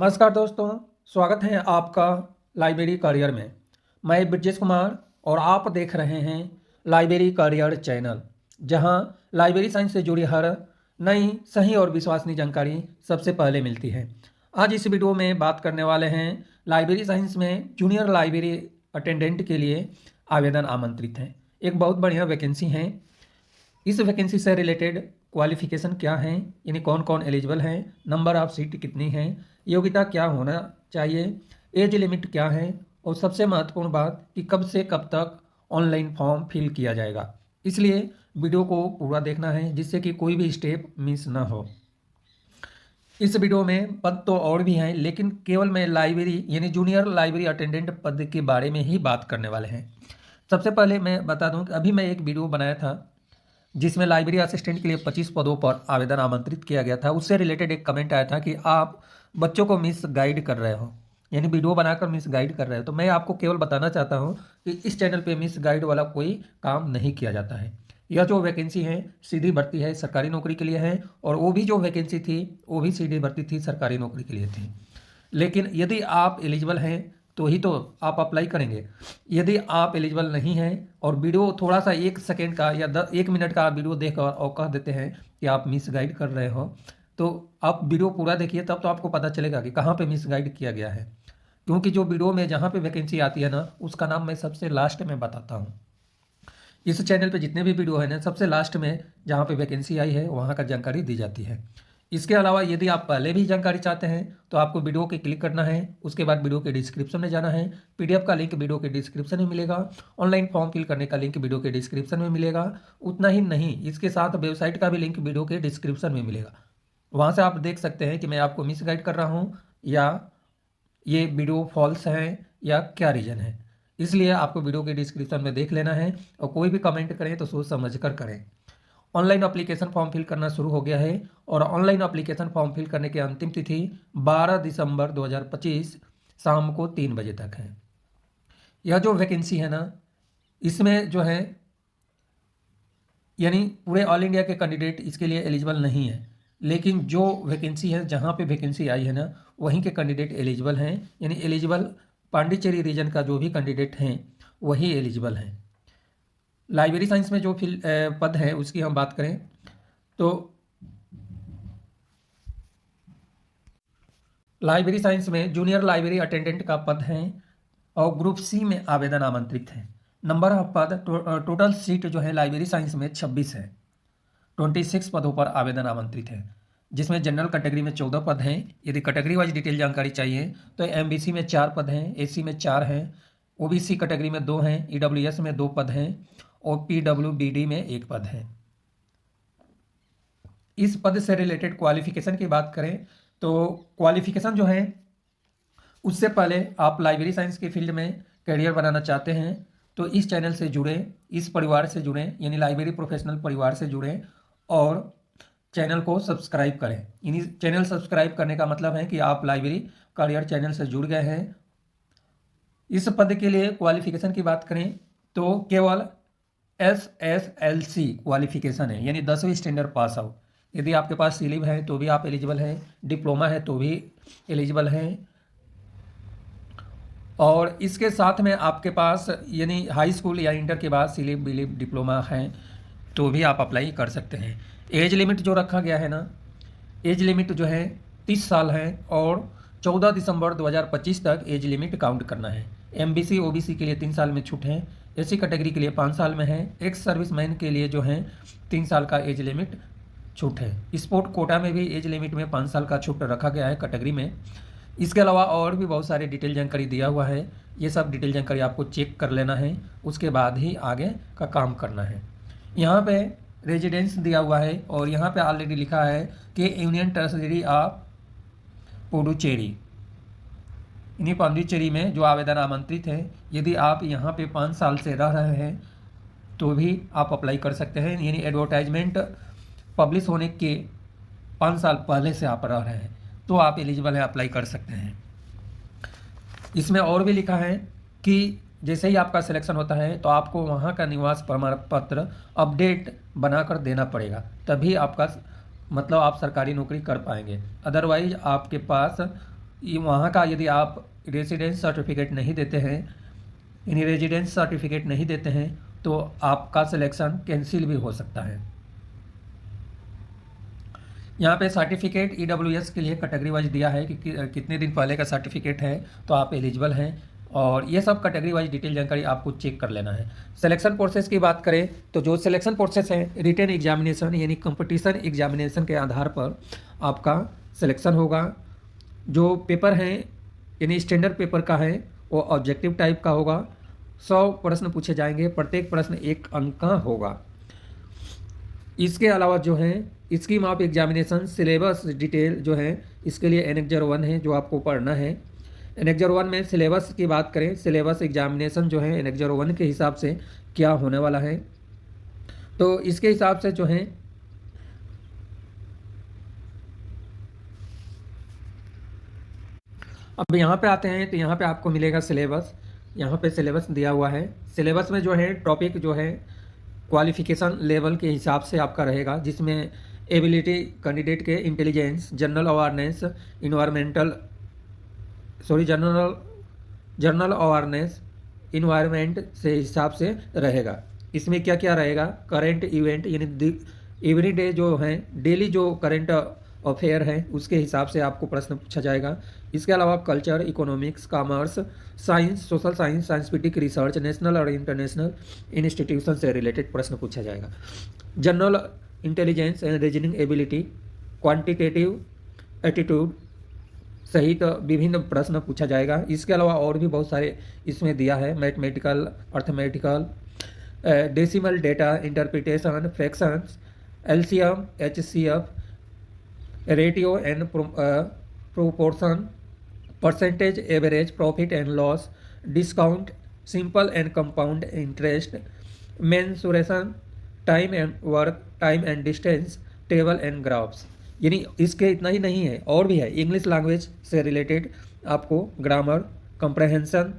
नमस्कार दोस्तों, स्वागत है आपका लाइब्रेरी करियर में। मैं ब्रजेश कुमार और आप देख रहे हैं लाइब्रेरी करियर चैनल, जहां लाइब्रेरी साइंस से जुड़ी हर नई, सही और विश्वसनीय जानकारी सबसे पहले मिलती है। आज इस वीडियो में बात करने वाले हैं लाइब्रेरी साइंस में जूनियर लाइब्रेरी अटेंडेंट के लिए आवेदन आमंत्रित हैं। एक बहुत बढ़िया वैकेंसी है। इस वैकेंसी से रिलेटेड क्वालिफिकेशन क्या है, यानी कौन कौन एलिजिबल हैं, नंबर ऑफ सीट कितनी है, योग्यता क्या होना चाहिए, एज लिमिट क्या है, और सबसे महत्वपूर्ण बात कि कब से कब तक ऑनलाइन फॉर्म फिल किया जाएगा। इसलिए वीडियो को पूरा देखना है जिससे कि कोई भी स्टेप मिस ना हो। इस वीडियो में पद तो और भी हैं, लेकिन केवल मैं लाइब्रेरी यानी जूनियर लाइब्रेरी अटेंडेंट पद के बारे में ही बात करने वाले हैं। सबसे पहले मैं बता दूं कि अभी मैं एक वीडियो बनाया था जिसमें लाइब्रेरी असिस्टेंट के लिए 25 पदों पर आवेदन आमंत्रित किया गया था। उससे रिलेटेड एक कमेंट आया था कि आप बच्चों को मिस गाइड कर रहे हो, यानी वीडियो बनाकर मिस गाइड कर रहे हो। तो मैं आपको केवल बताना चाहता हूं कि इस चैनल पे मिस गाइड वाला कोई काम नहीं किया जाता है। यह जो वैकेंसी है सीधी भर्ती है, सरकारी नौकरी के लिए है, और वो भी जो वैकेंसी थी वो भी सीधी भर्ती थी, सरकारी नौकरी के लिए थी। लेकिन यदि आप एलिजिबल हैं तो ही तो आप अप्लाई करेंगे। यदि आप एलिजिबल नहीं हैं और वीडियो थोड़ा सा 1 सेकेंड का या 1 मिनट का वीडियो देख और कह देते हैं कि आप मिस गाइड कर रहे हो, तो आप वीडियो पूरा देखिए, तब तो आपको पता चलेगा कि कहाँ पे मिस गाइड किया गया है। क्योंकि जो वीडियो में जहाँ पे वैकेंसी आती है ना, उसका नाम मैं सबसे लास्ट में बताता हूँ। इस चैनल पे जितने भी वीडियो है ना, सबसे लास्ट में जहाँ पे वैकेंसी आई है वहाँ का जानकारी दी जाती है। इसके अलावा यदि आप पहले भी जानकारी चाहते हैं तो आपको वीडियो के क्लिक करना है, उसके बाद वीडियो के डिस्क्रिप्शन में जाना है। पीडीएफ का लिंक वीडियो के डिस्क्रिप्शन में मिलेगा, ऑनलाइन फॉर्म फिल करने का लिंक वीडियो के डिस्क्रिप्शन में मिलेगा। उतना ही नहीं, इसके साथ वेबसाइट का भी लिंक वीडियो के डिस्क्रिप्शन में मिलेगा। वहाँ से आप देख सकते हैं कि मैं आपको मिस गाइड कर रहा हूँ या ये वीडियो फॉल्स है या क्या रीज़न है। इसलिए आपको वीडियो के डिस्क्रिप्शन में देख लेना है, और कोई भी कमेंट करें तो सोच समझ कर करें। ऑनलाइन एप्लीकेशन फॉर्म फिल करना शुरू हो गया है, और ऑनलाइन एप्लीकेशन फॉर्म फिल करने की अंतिम तिथि 12 दिसंबर 2025 शाम को 3 बजे तक है। यह जो वैकेंसी है ना, इसमें जो है यानी पूरे ऑल इंडिया के कैंडिडेट इसके लिए एलिजिबल नहीं है, लेकिन जो वैकेंसी है, जहाँ पे वैकेंसी आई है ना, वहीं के कैंडिडेट एलिजिबल हैं। यानी एलिजिबल पांडिचेरी रीजन का जो भी कैंडिडेट हैं वही एलिजिबल हैं। लाइब्रेरी साइंस में जो पद है उसकी हम बात करें तो लाइब्रेरी साइंस में जूनियर लाइब्रेरी अटेंडेंट का पद है और ग्रुप सी में आवेदन आमंत्रित है। नंबर ऑफ पद टोटल सीट जो है लाइब्रेरी साइंस में 26 है। 26 पदों पर आवेदन आमंत्रित है, जिसमें जनरल कैटेगरी में 14 पद हैं। यदि कैटेगरी वाइज डिटेल जानकारी चाहिए तो एमबीसी में 4 पद हैं, एसी में 4 हैं, ओबीसी कैटेगरी में 2 हैं, ईडब्ल्यूएस में 2 पद हैं और पीडब्ल्यूबीडी में 1 पद है। इस पद से रिलेटेड क्वालिफिकेशन की बात करें तो क्वालिफिकेशन जो है, उससे पहले आप लाइब्रेरी साइंस के फील्ड में करियर बनाना चाहते हैं तो इस चैनल से जुड़ें, इस परिवार से जुड़ें, यानी लाइब्रेरी प्रोफेशनल परिवार से जुड़ें और चैनल को सब्सक्राइब करें। यानी चैनल सब्सक्राइब करने का मतलब है कि आप लाइब्रेरी करियर चैनल से जुड़ गए हैं। इस पद के लिए क्वालिफिकेशन की बात करें तो केवल SSLC क्वालिफिकेशन है, यानी 10वीं स्टैंडर्ड पास आउट। यदि आपके पास सीलिब है तो भी आप एलिजिबल हैं, डिप्लोमा है तो भी एलिजिबल हैं, और इसके साथ में आपके पास यानी हाई स्कूल या इंटर के बाद सीलिब बिलिब डिप्लोमा है तो भी आप अप्लाई कर सकते हैं। एज लिमिट जो रखा गया है ना, एज लिमिट जो है 30 साल है और 14 दिसंबर 2025 तक एज लिमिट काउंट करना है। एमबीसी ओबीसी के लिए 3 साल में छूट है, एससी कैटेगरी के लिए 5 साल में है, एक्स सर्विसमैन के लिए जो है 3 साल का एज लिमिट छूट है। स्पोर्ट कोटा में भी एज लिमिट में 5 साल का छूट रखा गया है कैटेगरी में। इसके अलावा और भी बहुत सारे डिटेल जानकारी दिया हुआ है, ये सब डिटेल जानकारी आपको चेक कर लेना है, उसके बाद ही आगे का काम करना है। यहाँ पे रेजिडेंस दिया हुआ है और यहाँ पे ऑलरेडी लिखा है कि यूनियन टेरिटरी ऑफ पुडुचेरी। इन्हीं पांडिचेरी में जो आवेदन आमंत्रित है, यदि आप यहाँ पे 5 साल से रह रहे हैं तो भी आप अप्लाई कर सकते हैं। यानी एडवर्टाइजमेंट पब्लिश होने के 5 साल पहले से आप रह रहे हैं तो आप एलिजिबल हैं, अप्लाई कर सकते हैं। इसमें और भी लिखा है कि जैसे ही आपका सिलेक्शन होता है तो आपको वहाँ का निवास प्रमाण पत्र अपडेट बनाकर देना पड़ेगा, तभी आपका मतलब आप सरकारी नौकरी कर पाएंगे। अदरवाइज आपके पास ये वहाँ का यदि आप रेजिडेंस सर्टिफिकेट नहीं देते हैं, यानी रेजिडेंस सर्टिफिकेट नहीं देते हैं, तो आपका सिलेक्शन कैंसिल भी हो सकता है। यहाँ पे सर्टिफिकेट EWS के लिए कैटेगरी वाइज दिया है कि कितने दिन पहले का सर्टिफिकेट है तो आप एलिजिबल हैं, और ये सब कैटेगरी वाइज डिटेल जानकारी आपको चेक कर लेना है। सिलेक्शन प्रोसेस की बात करें तो जो सिलेक्शन प्रोसेस है, रिटन एग्जामिनेशन यानी कंपटीशन एग्जामिनेशन के आधार पर आपका सिलेक्शन होगा। जो पेपर हैं यानी स्टैंडर्ड पेपर का है वो ऑब्जेक्टिव टाइप का होगा। 100 प्रश्न पूछे जाएंगे, प्रत्येक प्रश्न 1 अंक का होगा। इसके अलावा जो है scheme of examination syllabus detail जो है इसके लिए एनेक्जर 1 है जो आपको पढ़ना है। एनेक्जर 1 में सिलेबस की बात करें, सिलेबस एग्जामिनेशन जो है एनेक्जर 1 के हिसाब से क्या होने वाला है, तो इसके हिसाब से जो है अब यहाँ पे आते हैं तो यहाँ पे आपको मिलेगा सिलेबस। यहाँ पे सिलेबस दिया हुआ है। सिलेबस में जो है टॉपिक जो है क्वालिफिकेशन लेवल के हिसाब से आपका रहेगा, जिसमें एबिलिटी कैंडिडेट के intelligence, general awareness, general awareness, environment से हिसाब से रहेगा। इसमें क्या क्या रहेगा, करेंट इवेंट यानी एवरी डे जो है डेली जो करेंट अफेयर है उसके हिसाब से आपको प्रश्न पूछा जाएगा। इसके अलावा culture, economics, commerce, science, social science, scientific research, national और इंटरनेशनल इंस्टीट्यूशन से रिलेटेड प्रश्न पूछा जाएगा। General intelligence and reasoning ability, quantitative attitude सहित विभिन्न प्रश्न पूछा जाएगा। इसके अलावा और भी बहुत सारे इसमें दिया है, mathematical, arithmetical, decimal data interpretation, fractions, LCM, HCF, ratio and proportion, percentage, average, profit and loss, discount, simple and compound interest, mensuration, time and work, time and distance, table and graphs. यानी इसके इतना ही नहीं है, और भी है। English language से रिलेटेड आपको ग्रामर, कंप्रहेंशन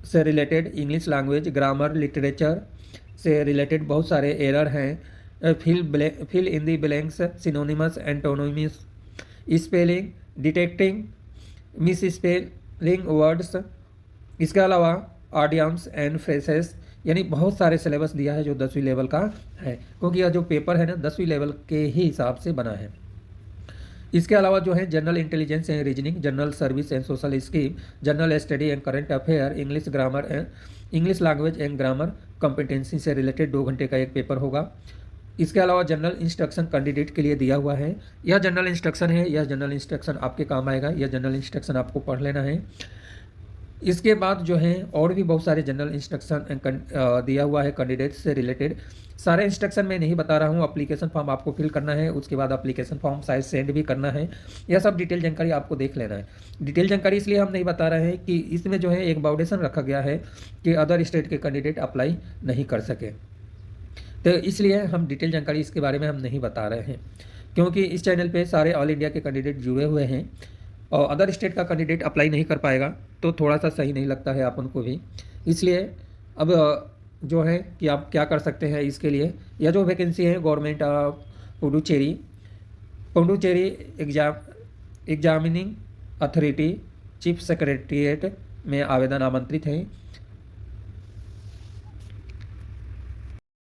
से related English language, grammar, literature से रिलेटेड बहुत सारे एरर हैं। Fill in the blanks, synonyms, antonyms, spelling, detecting miss spelling words. इसके अलावा ऑडियम्स एंड फ्रेसेस, यानी बहुत सारे सिलेबस दिया है जो 10वीं लेवल का है, क्योंकि यह जो पेपर है ना 10वीं लेवल के ही हिसाब से बना है। इसके अलावा जो है general intelligence and reasoning, general service and social scheme, general study and current affair, English grammar and English language and grammar competency से रिलेटेड 2 घंटे का एक पेपर होगा। इसके अलावा जनरल इंस्ट्रक्शन कैंडिडेट के लिए दिया हुआ है। यह जनरल इंस्ट्रक्शन है, यह जनरल इंस्ट्रक्शन आपके काम आएगा, यह जनरल इंस्ट्रक्शन आपको पढ़ लेना है। इसके बाद जो है और भी बहुत सारे जनरल इंस्ट्रक्शन दिया हुआ है कैंडिडेट से रिलेटेड। सारे इंस्ट्रक्शन मैं नहीं बता रहा हूँ। एप्लीकेशन फॉर्म आपको फिल करना है, उसके बाद एप्लीकेशन फॉर्म शायद सेंड भी करना है। यह सब डिटेल जानकारी आपको देख लेना है। डिटेल जानकारी इसलिए हम नहीं बता रहे हैं कि इसमें जो है एक बाउंडेशन रखा गया है कि अदर स्टेट के कैंडिडेट अप्लाई नहीं कर सके, तो इसलिए हम डिटेल जानकारी इसके बारे में हम नहीं बता रहे हैं, क्योंकि इस चैनल पे सारे ऑल इंडिया के कैंडिडेट जुड़े हुए हैं और अदर स्टेट का कैंडिडेट अप्लाई नहीं कर पाएगा तो थोड़ा सा सही नहीं लगता है अपन को भी। इसलिए अब जो है कि आप क्या कर सकते हैं इसके लिए, यह जो वैकेंसी है government of Puducherry examining authority chief secretariat में आवेदन आमंत्रित हैं।